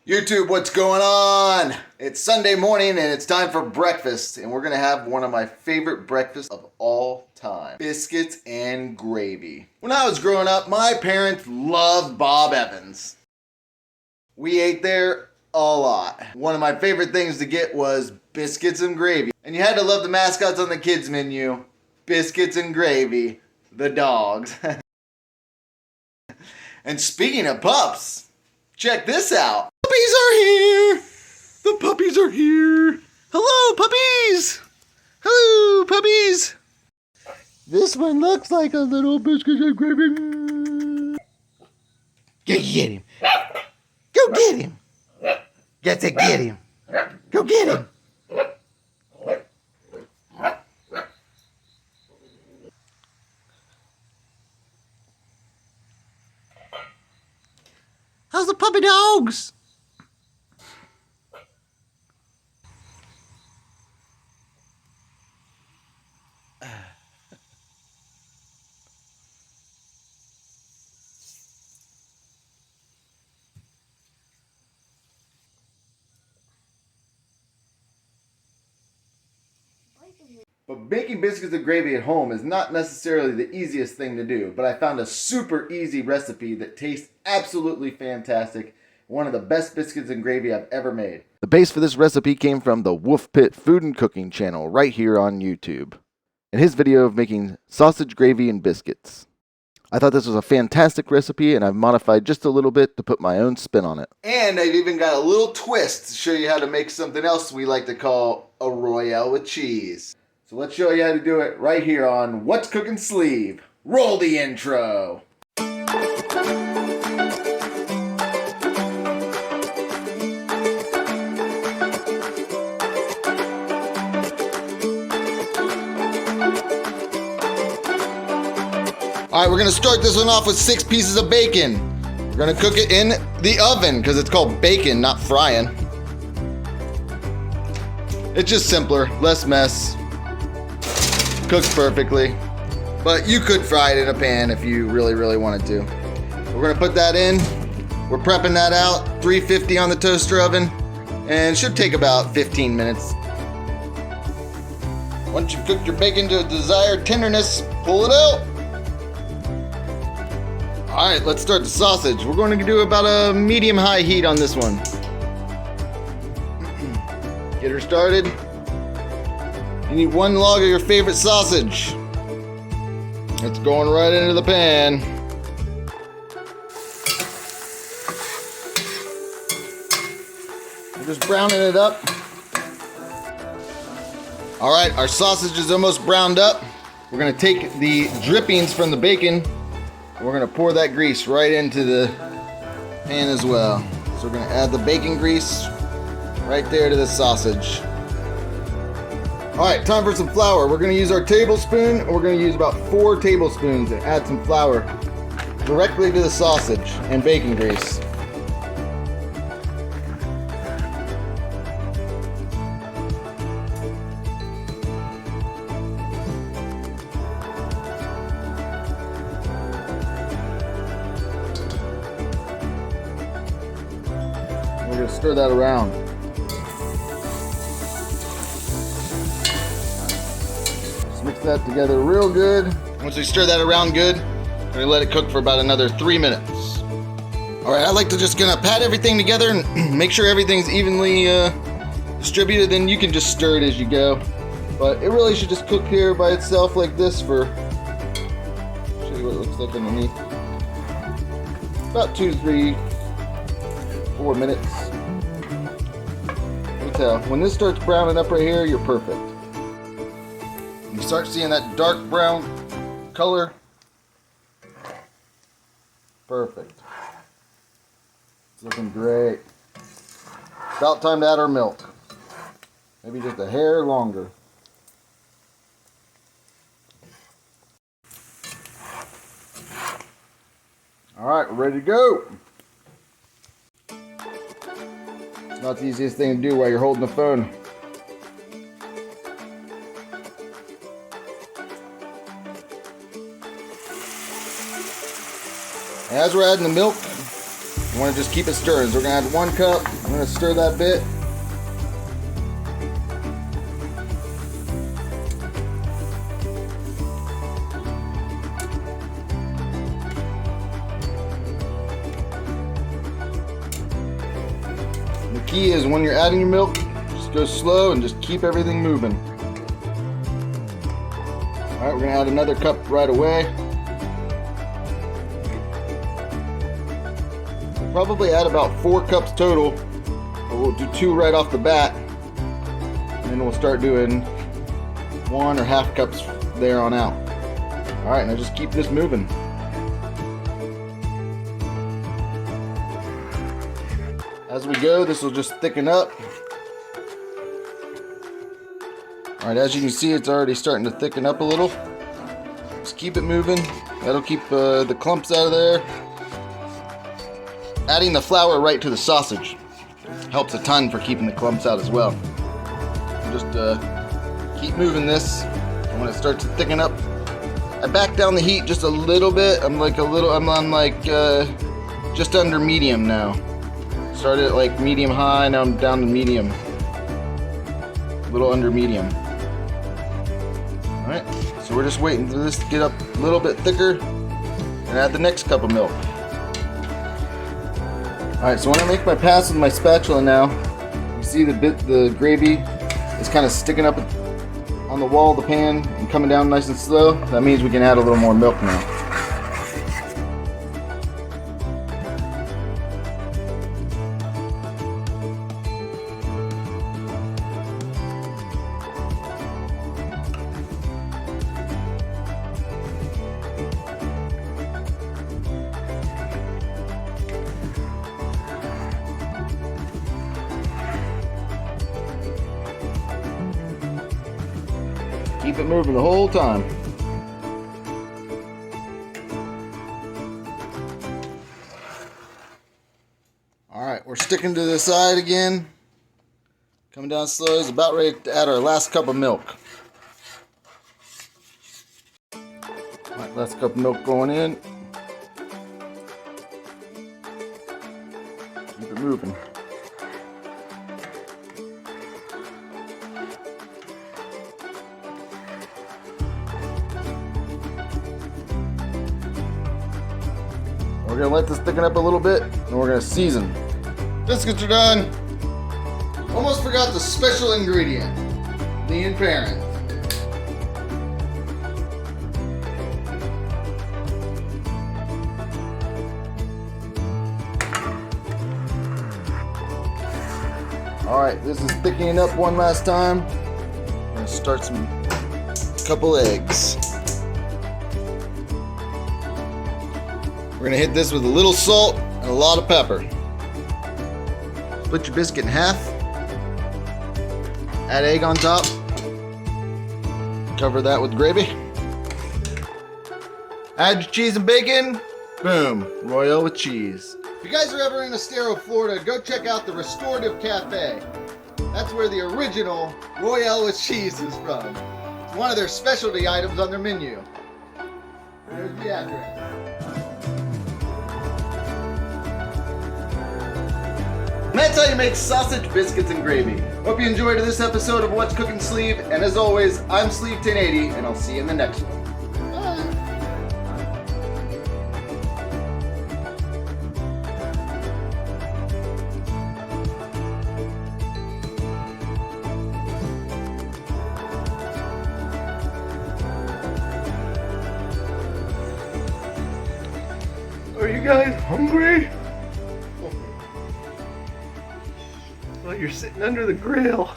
YouTube, what's going on? It's Sunday morning and it's time for breakfast, and we're gonna have one of my favorite breakfasts of all time: biscuits and gravy. When I was growing up, my parents loved Bob Evans. We ate there a lot. One of my favorite things to get was biscuits and gravy. And you had to love the mascots on the kids menu: biscuits and gravy, the dogs. And speaking of pups, check this out. Puppies are here! The puppies are here! Hello, puppies! Hello, puppies! This one looks like a little biscuit and gravy. Go get him! Go get him! Get to get him! Go get him! How's the puppy dogs? But making biscuits and gravy at home is not necessarily the easiest thing to do, but I found a super easy recipe that tastes absolutely fantastic. One of the best biscuits and gravy I've ever made. The base for this recipe came from the Wolf Pit Food and Cooking channel right here on YouTube, and his video of making sausage gravy and biscuits. I thought this was a fantastic recipe, and I've modified just a little bit to put my own spin on it. And I've even got a little twist to show you how to make something else we like to call a Royale with cheese. So let's show you how to do it right here on What's Cooking Sleeve. Roll the intro. Alright, we're going to start this one off with 6 pieces of bacon. We're going to cook it in the oven because it's called bacon, not frying. It's just simpler, less mess. Cooks perfectly. But you could fry it in a pan if you really wanted to. We're going to put that in. We're prepping that out, 350 on the toaster oven, and it should take about 15 minutes. Once you've cooked your bacon to a desired tenderness, pull it out. Alright, let's start the sausage. We're going to do about a medium-high heat on this one. Get her started. You need 1 log of your favorite sausage. It's going right into the pan. We're just browning it up. Alright, our sausage is almost browned up. We're going to take the drippings from the bacon. We're going to pour that grease right into the pan as well. So we're going to add the bacon grease right there to the sausage. Alright, time for some flour. We're going to use our tablespoon, and we're going to use about 4 tablespoons and add some flour directly to the sausage and bacon grease. We're going to stir that around. Mix that together real good. Once we stir that around good, we're gonna let it cook for about another 3 minutes. All right, I like to just gonna pat everything together and make sure everything's evenly distributed. Then you can just stir it as you go. But it really should just cook here by itself like this for, show you what it looks like underneath. About 2, 3, 4 minutes. You can tell, when this starts browning up right here, you're perfect. You start seeing that dark brown color. Perfect. It's looking great. About time to add our milk. Maybe just a hair longer. Alright, we're ready to go. It's not the easiest thing to do while you're holding the phone. As we're adding the milk, You want to just keep it stirring. So we're going to add 1 cup. I'm going to stir that bit. The key is when you're adding your milk, just go slow and just keep everything moving. Alright, we're going to add another cup right away. Probably add about 4 cups total, but we'll do 2 right off the bat, and then we'll start doing 1 or half cups there on out. Alright, now just keep this moving. As we go, this will just thicken up. Alright, as you can see, it's already starting to thicken up a little. Just keep it moving. That'll keep the clumps out of there. Adding the flour right to the sausage helps a ton for keeping the clumps out as well. Just keep moving this, and when it starts to thicken up, I back down the heat just a little bit. I'm on like just under medium now. Started at like medium high, now I'm down to medium. A little under medium. Alright, so we're just waiting for this to get up a little bit thicker and add the next cup of milk. Alright, so when I make my pass with my spatula now, you see the gravy is kind of sticking up on the wall of the pan and coming down nice and slow. That means we can add a little more milk now. Keep it moving the whole time. Alright, we're sticking to the side again. Coming down slow. It's about ready to add our last cup of milk. Alright, last cup of milk going in. Keep it moving. We're going to let this thicken up a little bit, and we're going to season. Biscuits are done. Almost forgot the special ingredient, the parent. Alright, this is thickening up one last time. I'm going to start couple eggs. We're going to hit this with a little salt and a lot of pepper. Split your biscuit in half. Add egg on top. Cover that with gravy. Add your cheese and bacon. Boom. Royale with cheese. If you guys are ever in Estero, Florida, go check out the Restorative Cafe. That's where the original Royale with cheese is from. It's one of their specialty items on their menu. There's the address. And that's how you make sausage biscuits and gravy. Hope you enjoyed this episode of What's Cooking Sleeve, and as always, I'm Sleeve 1080, and I'll see you in the next one. Bye. Are you guys hungry? Well, you're sitting under the grill.